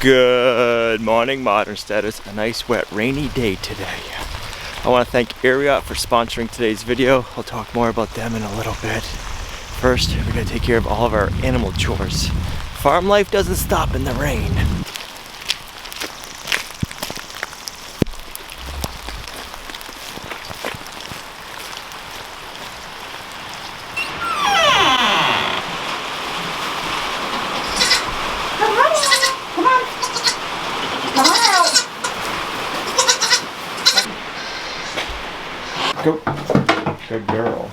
Good morning, Modern Homesteaders. A nice, wet, rainy day today. I want to thank Ariat for sponsoring today's video. I'll talk more about them in a little bit. First, we're going to take care of all of our animal chores. Farm life doesn't stop in the rain. Good girl.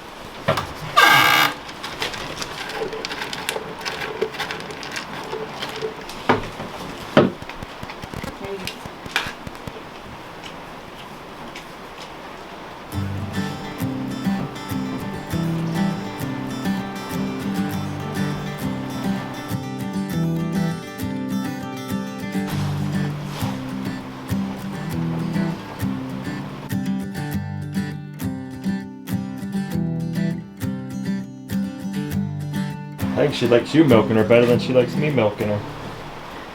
I think she likes you milking her better than she likes me milking her.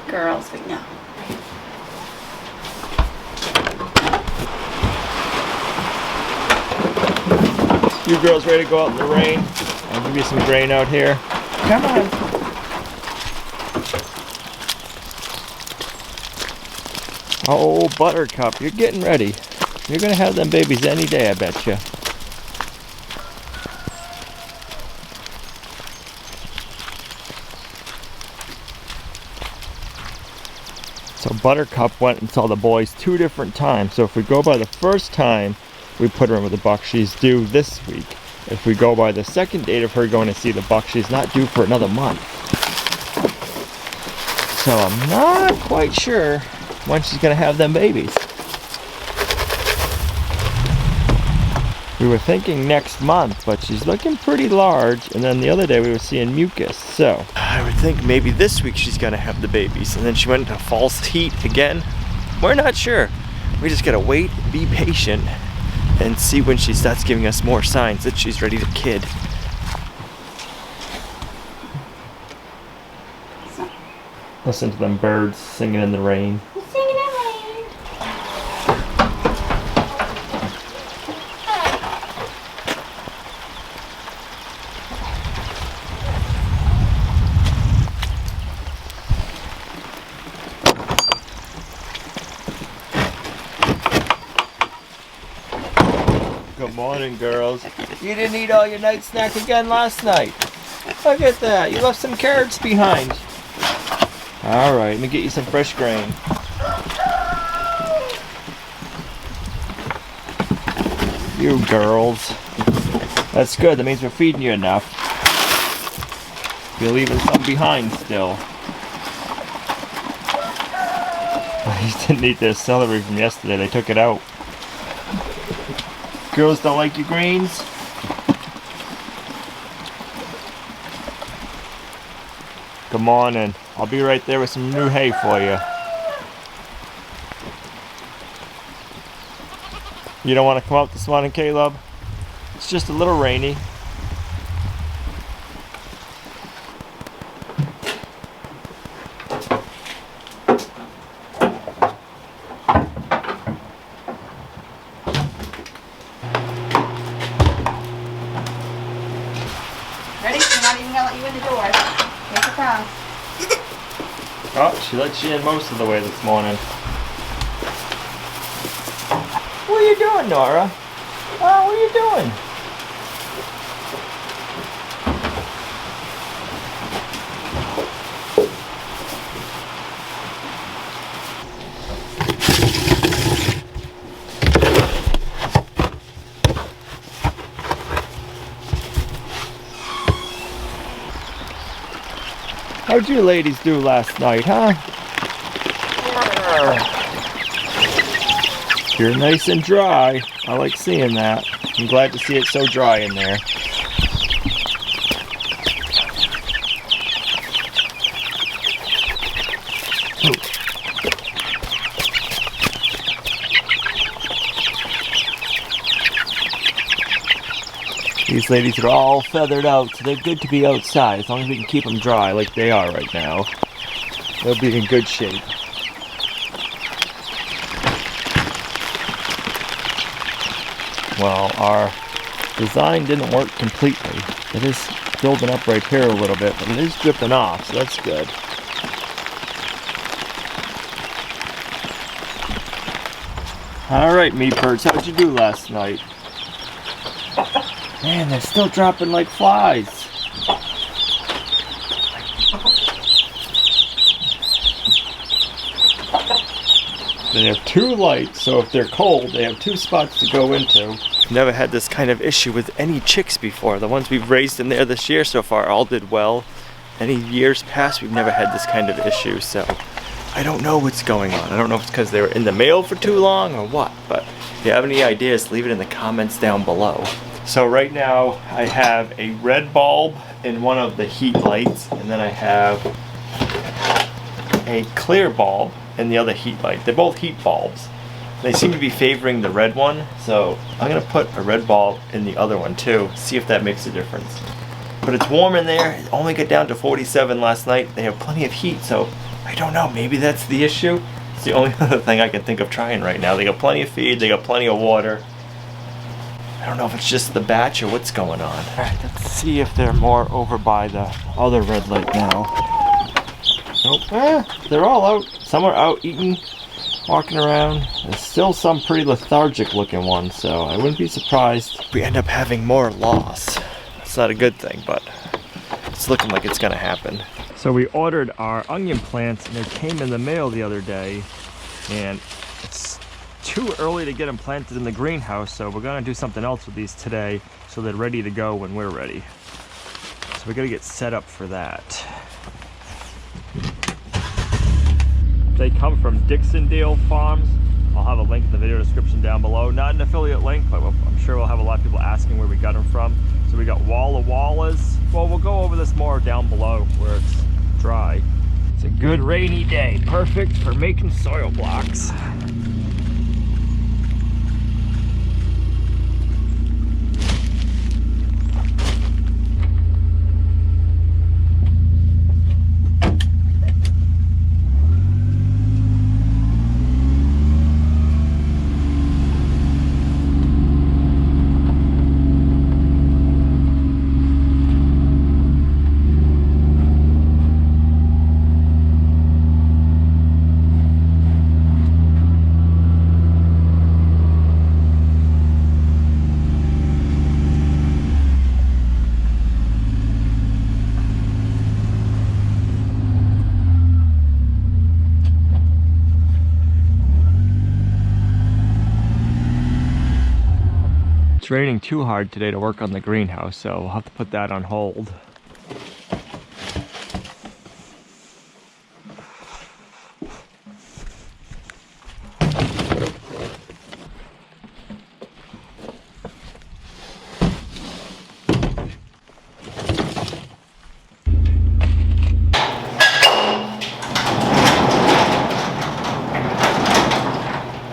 Girls, we know. You girls ready to go out in the rain? I'll give you some grain out here. Come on. Oh, Buttercup, you're getting ready. You're gonna have them babies any day, I bet you. So Buttercup went and saw the boys 2 different times. So if we go by the first time we put her in with the buck, she's due this week. If we go by the second date of her going to see the buck, she's not due for another month. So I'm not quite sure when she's gonna have them babies. We were thinking next month, but she's looking pretty large, and then the other day we were seeing mucus, so I would think maybe this week she's gonna have the babies, and then she went into false heat again. We're not sure. We just gotta wait, be patient, and see when she starts giving us more signs that she's ready to kid. Listen to them birds singing in the rain. Good morning, girls. You didn't eat all your night snack again last night. Look at that. You left some carrots behind. All right, let me get you some fresh grain. You girls. That's good. That means we're feeding you enough. You're leaving some behind still. I didn't eat their celery from yesterday. They took it out. Girls don't like your greens? Come on in. I'll be right there with some new hay for you. You don't want to come out this morning, Caleb? It's just a little rainy. Ready? We're not even gonna let you in the door. Here it comes. Oh, she let you in most of the way this morning. What are you doing, Nora? Oh, what are you doing? How'd you ladies do last night, huh? You're nice and dry. I like seeing that. I'm glad to see it so dry in there. These ladies are all feathered out, so they're good to be outside as long as we can keep them dry like they are right now. They'll be in good shape. well, our design didn't work completely. It is building up right here a little bit, but it is dripping off, so that's good. Alright, meat birds, how'd you do last night? Man, they're still dropping like flies. They have 2 lights, so if they're cold, they have 2 spots to go into. Never had this kind of issue with any chicks before. The ones we've raised in there this year so far all did well. Any years past, we've never had this kind of issue, so I don't know what's going on. I don't know if it's because they were in the mail for too long or what, but if you have any ideas, leave it in the comments down below. So right now, I have a red bulb in one of the heat lights, and then I have a clear bulb in the other heat light. They're both heat bulbs. They seem to be favoring the red one, so I'm gonna put a red bulb in the other one too, see if that makes a difference. But it's warm in there. It only got down to 47 last night. They have plenty of heat, so I don't know, maybe that's the issue. It's the only other thing I can think of trying right now. They got plenty of feed, they got plenty of water. I don't know if it's just the batch or what's going on. All right, let's see if they're more over by the other red light now. Nope, they're all out. Some are out eating, walking around. There's still some pretty lethargic looking ones, so I wouldn't be surprised if we end up having more loss. That's not a good thing, but it's looking like it's gonna happen. So we ordered our onion plants and they came in the mail the other day, and it's too early to get them planted in the greenhouse, so we're gonna do something else with these today so they're ready to go when we're ready. So we gotta get set up for that. They come from Dixondale Farms. I'll have a link in the video description down below. Not an affiliate link, but I'm sure we'll have a lot of people asking where we got them from. So we got Walla Wallas. Well, we'll go over this more down below where it's dry. It's a good rainy day, perfect for making soil blocks. It's raining too hard today to work on the greenhouse, so we'll have to put that on hold.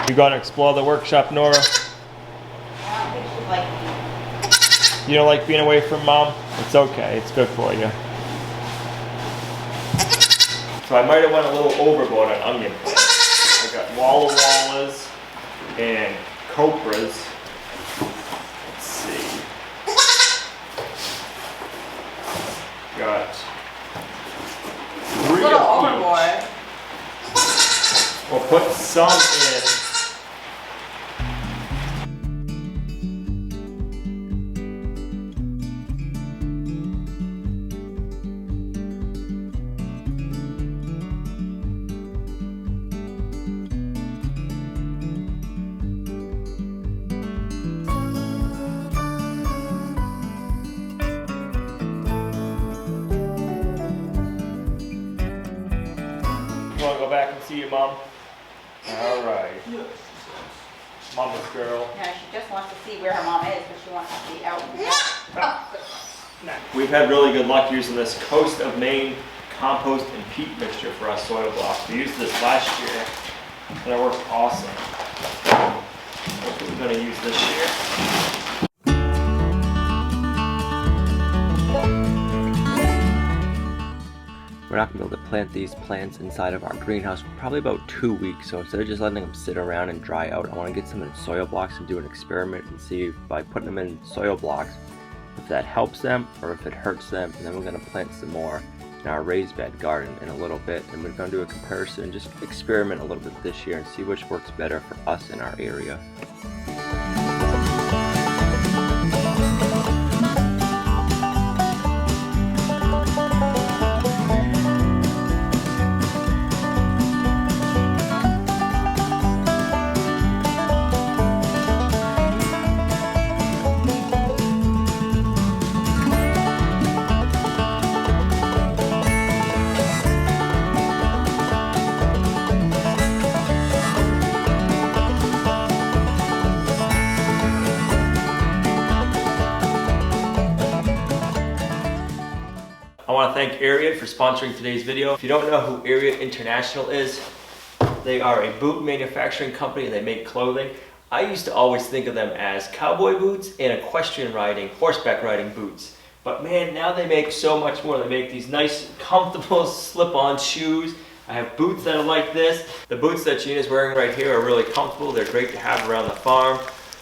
You gonna explore the workshop, Nora? You don't like being away from mom? It's okay, it's good for you. So I might have went a little overboard on onion plants. I got Walla Wallas and Copras. Let's see. Got 3 A little of overboard. each. We'll put some in. You want to go back and see your mom? All right. Mama's girl. Yeah, she just wants to see where her mom is, but she wants to be out. We've had really good luck using this Coast of Maine compost and peat mixture for our soil blocks. We used this last year and it worked awesome. Hopefully we're going to use this year. We're not going to be able to plant these plants inside of our greenhouse for probably about 2 weeks. So instead of just letting them sit around and dry out, I want to get some in soil blocks and do an experiment and see if by putting them in soil blocks, if that helps them or if it hurts them. And then we're going to plant some more in our raised bed garden in a little bit, and we're going to do a comparison and just experiment a little bit this year and see which works better for us in our area. I want to thank Ariat for sponsoring today's video. If you don't know who Ariat International is, they are a boot manufacturing company and they make clothing. I used to always think of them as cowboy boots and equestrian riding, horseback riding boots. But man, now they make so much more. They make these nice, comfortable slip-on shoes. I have boots that are like this. The boots that Gina's wearing right here are really comfortable. They're great to have around the farm.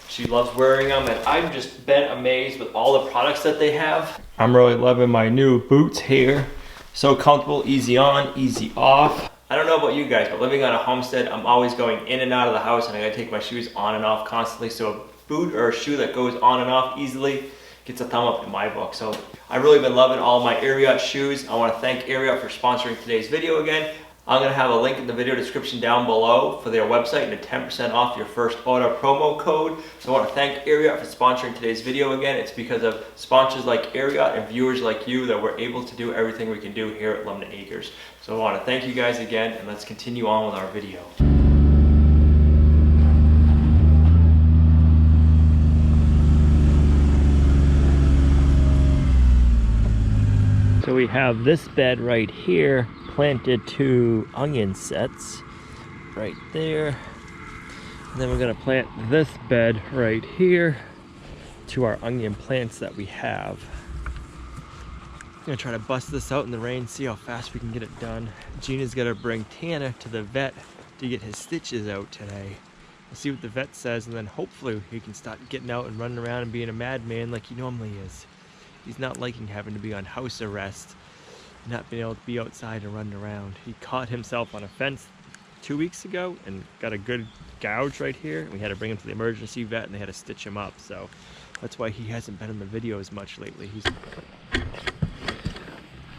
She loves wearing them, and I've just been amazed with all the products that they have. I'm really loving my new boots here. So comfortable, easy on, easy off. I don't know about you guys, but living on a homestead, I'm always going in and out of the house, and I gotta take my shoes on and off constantly. So a boot or a shoe that goes on and off easily gets a thumb up in my book. So I've really been loving all my Ariat shoes. I want to thank Ariat for sponsoring today's video again. I'm going to have a link in the video description down below for their website and a 10% off your first order promo code. So I want to thank Ariat for sponsoring today's video again. It's because of sponsors like Ariat and viewers like you that we're able to do everything we can do here at Lumnah Acres. So I want to thank you guys again, and let's continue on with our video. So we have this bed right here planted to onion sets right there, and then we're going to plant this bed right here to our onion plants that we have. I'm going to try to bust this out in the rain, see how fast we can get it done. Gina's got to bring Tanner to the vet to get his stitches out today. We'll see what the vet says, and then hopefully he can start getting out and running around and being a madman like he normally is. He's not liking having to be on house arrest, not being able to be outside and run around. He caught himself on a fence 2 weeks ago and got a good gouge right here. We had to bring him to the emergency vet and they had to stitch him up. So that's why he hasn't been in the videos much lately.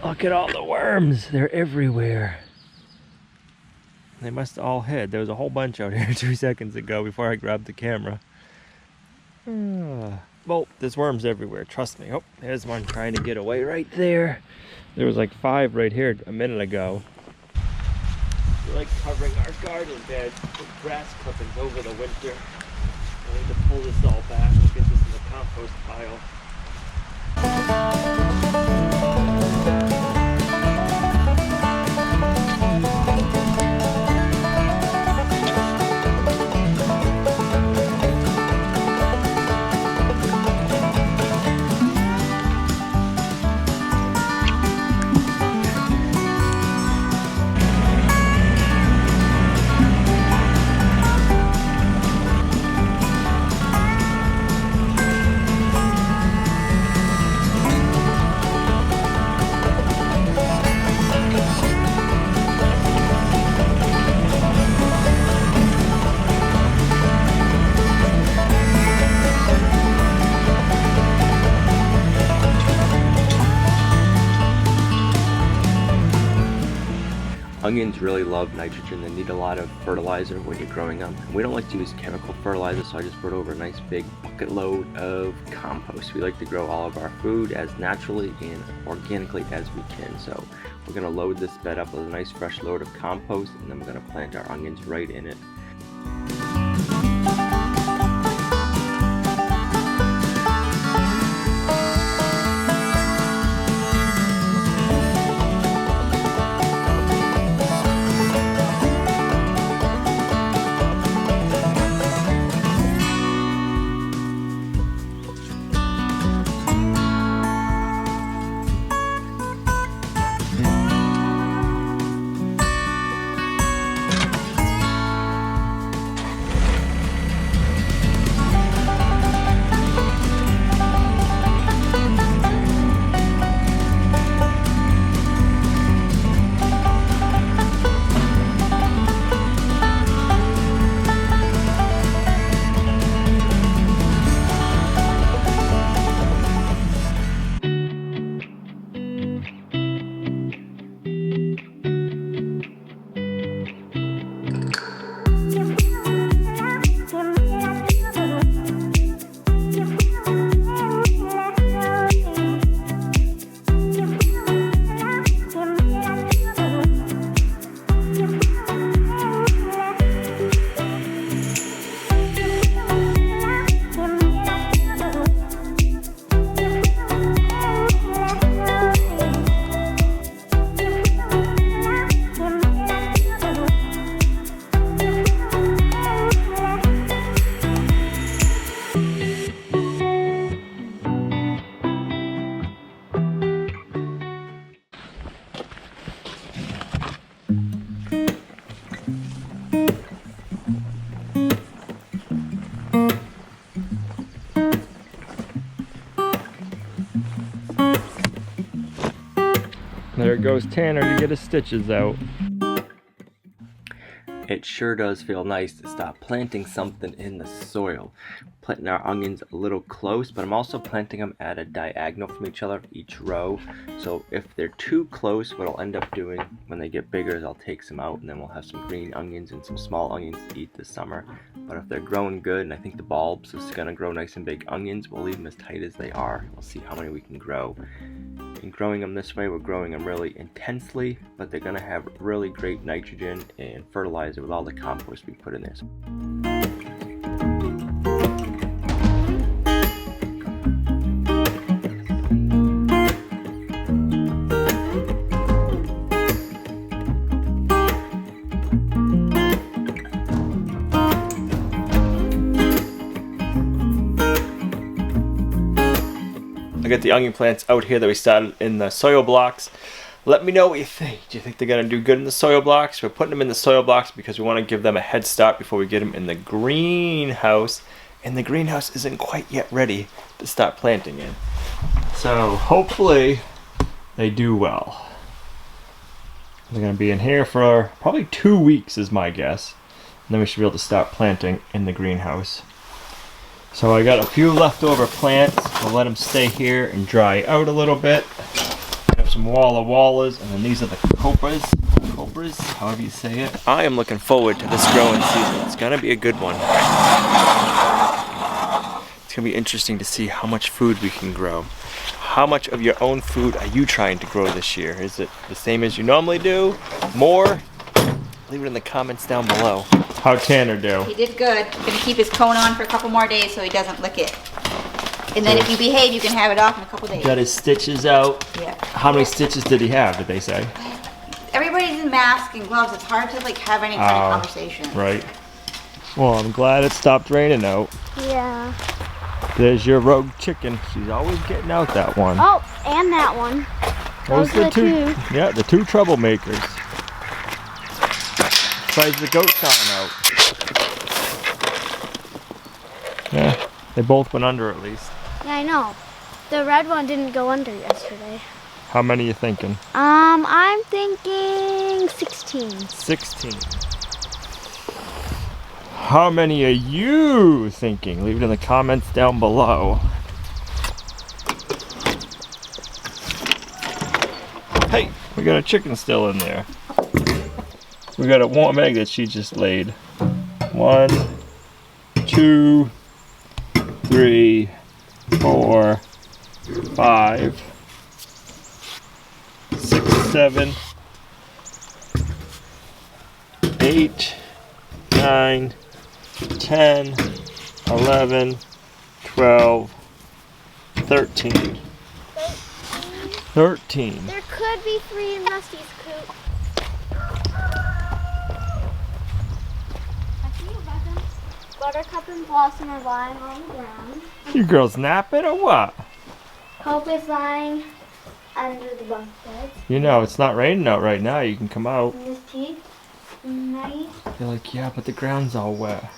Look at all the worms. They're everywhere. They must have all hid. There was a whole bunch out here 2 seconds ago before I grabbed the camera. Well, there's worms everywhere, trust me. Oh, there's one trying to get away right there. There was like 5 right here a minute ago. We like covering our garden bed with grass clippings over the winter. I need to pull this all back and get this in the compost pile. Onions really love nitrogen. They need a lot of fertilizer when you're growing them. We don't like to use chemical fertilizer, so I just brought over a nice big bucket load of compost. We like to grow all of our food as naturally and organically as we can. So we're going to load this bed up with a nice fresh load of compost, and then we're going to plant our onions right in it. There goes Tanner to get his stitches out. It sure does feel nice to stop planting something in the soil. Planting our onions a little close, but I'm also planting them at a diagonal from each other, each row. So if they're too close, what I'll end up doing when they get bigger is I'll take some out, and then we'll have some green onions and some small onions to eat this summer. But if they're growing good, and I think the bulbs is gonna grow nice and big onions, we'll leave them as tight as they are. We'll see how many we can grow. In growing them this way, we're growing them really intensely, but they're gonna have really great nitrogen and fertilizer with all the compost we put in there. I got the onion plants out here that we started in the soil blocks. Let me know what you think. Do you think they're going to do good in the soil blocks? We're putting them in the soil blocks because we want to give them a head start before we get them in the greenhouse. And the greenhouse isn't quite yet ready to start planting in. So hopefully they do well. They're going to be in here for probably 2 weeks is my guess. And then we should be able to start planting in the greenhouse. So I got a few leftover plants. We'll let them stay here and dry out a little bit. I have some Walla Wallas, and then these are the cobras, however you say it. I am looking forward to this growing season. It's gonna be a good one. It's gonna be interesting to see how much food we can grow. How much of your own food are you trying to grow this year? Is it the same as you normally do? More? Leave it in the comments down below. How'd Tanner do? He did good. He's gonna keep his cone on for a couple more days so he doesn't lick it. And then if you behave, you can have it off in a couple days. Got his stitches out. Yeah. How many stitches did he have, did they say? Everybody's in masks and gloves. It's hard to like have any kind of conversation. Right. Well, I'm glad it stopped raining out. Yeah. There's your rogue chicken. She's always getting out, that one. Oh, and that one. Those are the two. Yeah, the two troublemakers. Besides the goats on out. Yeah, they both went under at least. Yeah, I know. The red one didn't go under yesterday. How many are you thinking? I'm thinking 16. 16. How many are you thinking? Leave it in the comments down below. Hey, we got a chicken still in there. We got a warm egg that she just laid. 1, 2, 3, 4, 5, 6, 7, 8, 9, 10, 11, 12, 13. 13. There could be 3 in Rusty's coop. Buttercup and Blossom are lying on the ground. You girls napping or what? Hope is lying under the bunk bed. You know, it's not raining out right now. You can come out. And his teeth. Nice. You're like, yeah, but the ground's all wet.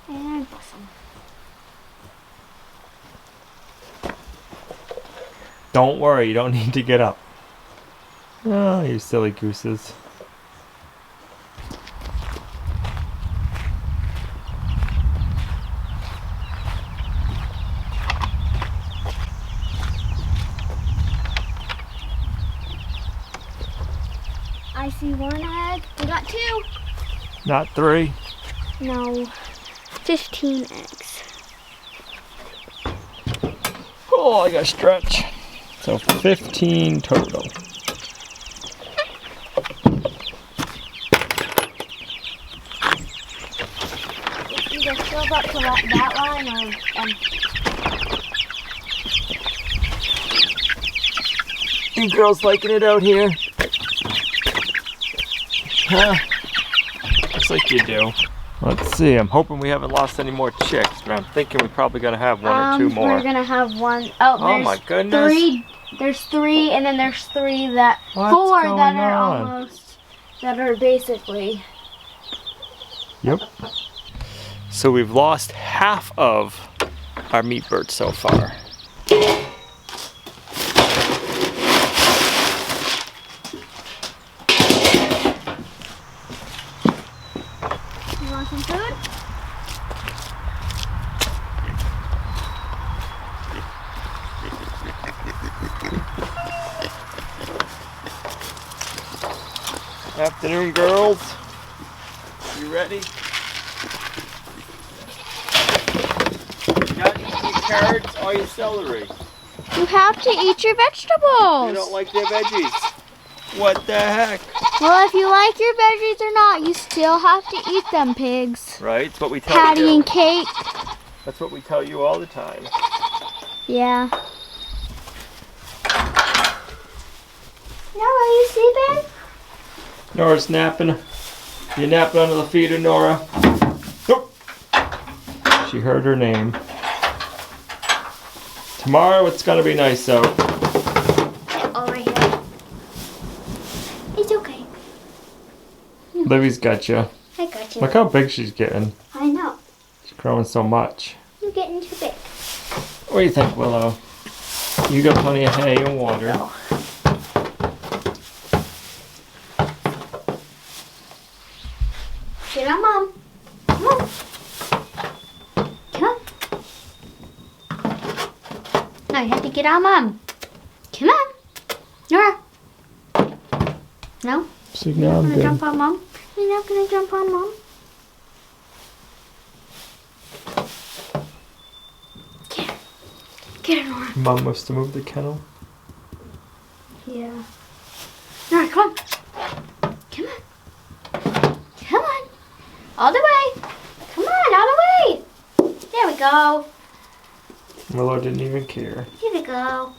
And Blossom. Don't worry, you don't need to get up. Oh, you silly gooses. I see 1 egg. We got 2. Not 3. No. 15 eggs. Oh, I gotta stretch. So 15 total. Either filled up to that line or You girls liking it out here? Huh? Looks like you do. Let's see, I'm hoping we haven't lost any more chicks, but I'm thinking we're probably gonna have one or two more. We're gonna have one. Oh, Oh my goodness. There's three, and then there's three that, What's four going that are on? almost, that are basically. Yep. So we've lost half of our meat birds so far. You want some food? Afternoon, girls. You ready? You got your carrots or your celery? You have to eat your vegetables. You don't like their veggies. What the heck? Well, if you like your veggies or not, you still have to eat them, pigs. Right? It's what we tell Patty you. and cake. That's what we tell you all the time. Yeah. Nora, are you sleeping? Nora's napping. You napping under the feeder, Nora? Nope. She heard her name. Tomorrow it's gonna be nice out. Oh, right here. It's okay. Livy's got you. I got you. Look how big she's getting. I know. She's growing so much. You're getting too big. What do you think, Willow? You got plenty of hay and water. No. Get on, Mom. Come on. Come on. No, you have to get on, Mom. Come on. Nora. No? So You're now not I'm gonna good. jump on Mom? You're not gonna jump on Mom? Get her. Get her, Nora. Mom must have moved the kennel. Yeah. Nora, come on. Come on. Come on. All the way. Come on, all the way. There we go. Willow didn't even care. Here we go.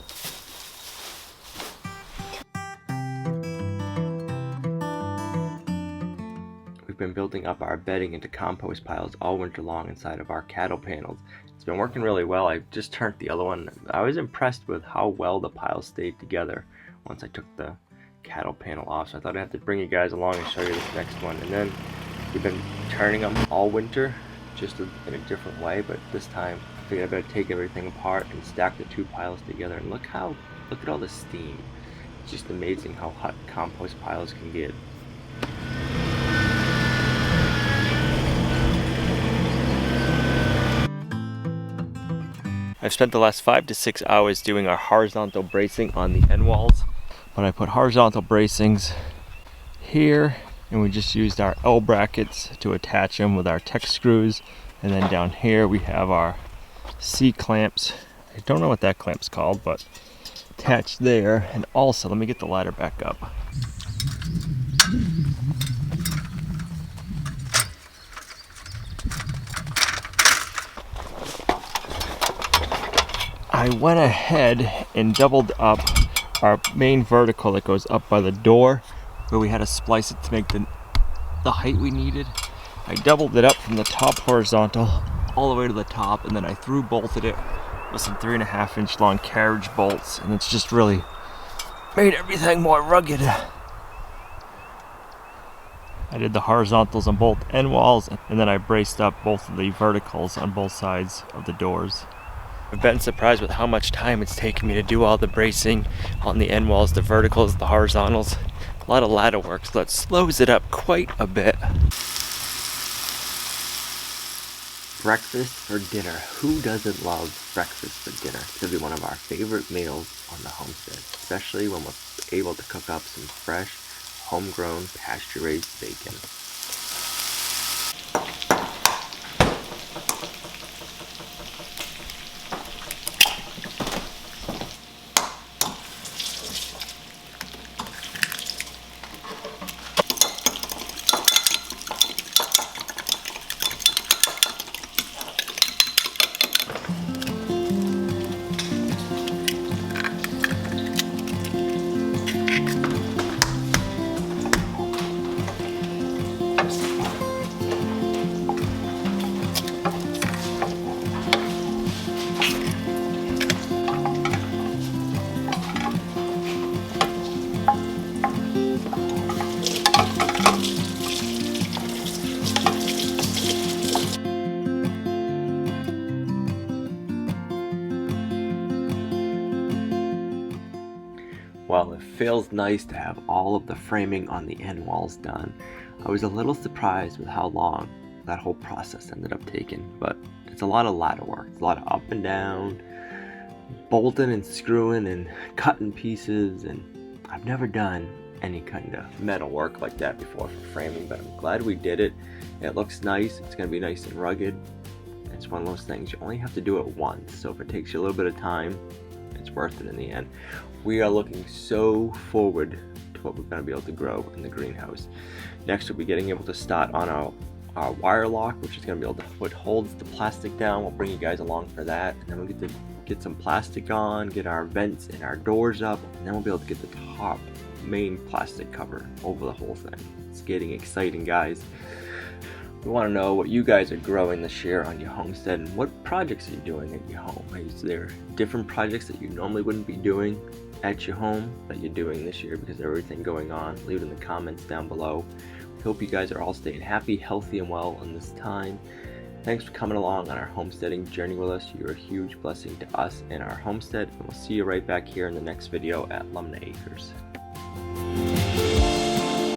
We've been building up our bedding into compost piles all winter long inside of our cattle panels. It's been working really well. I just turned the other one. I was impressed with how well the piles stayed together once I took the cattle panel off. So I thought I'd have to bring you guys along and show you this next one. And then we've been turning them all winter, just in a different way. But this time I figured I better take everything apart and stack the two piles together. And look at all the steam. It's just amazing how hot compost piles can get. I've spent the last 5 to 6 hours doing our horizontal bracing on the end walls. But I put horizontal bracings here, and we just used our L brackets to attach them with our Tech screws. And then down here we have our C clamps. I don't know what that clamp's called, but attached there. And also, let me get the ladder back up. I went ahead and doubled up our main vertical that goes up by the door, where we had to splice it to make the height we needed. I doubled it up from the top horizontal all the way to the top, and then I through bolted it with some 3.5 inch long carriage bolts, and it's just really made everything more rugged. I did the horizontals on both end walls, and then I braced up both of the verticals on both sides of the doors. I've been surprised with how much time it's taken me to do all the bracing on the end walls, the verticals, the horizontals. A lot of ladder work, so that slows it up quite a bit. Breakfast for dinner. Who doesn't love breakfast for dinner? It's going to be one of our favorite meals on the homestead, especially when we're able to cook up some fresh, homegrown, pasture-raised bacon. feels nice to have all of the framing on the end walls done. I was a little surprised with how long that whole process ended up taking, but it's a lot of ladder work. It's a lot of up and down, bolting and screwing and cutting pieces, and I've never done any kind of metal work like that before for framing, but I'm glad we did it. It looks nice. It's going to be nice and rugged. It's one of those things, you only have to do it once, so if it takes you a little bit of time, it's worth it in the end. We are looking so forward to what we're going to be able to grow in the greenhouse. Next, we'll be getting able to start on our wire lock, which is going to be able to what holds the plastic down. We'll bring you guys along for that, and then we'll get to get some plastic on, get our vents and our doors up, and then we'll be able to get the top main plastic cover over the whole thing. It's getting exciting, guys. We want to know what you guys are growing this year on your homestead, and what projects are you doing at your home. Is there different projects that you normally wouldn't be doing at your home that you're doing this year because of everything going on? Leave it in the comments down below. We hope you guys are all staying happy, healthy, and well in this time. Thanks for coming along on our homesteading journey with us. You're a huge blessing to us and our homestead, and we'll see you right back here in the next video at Lumnah Acres.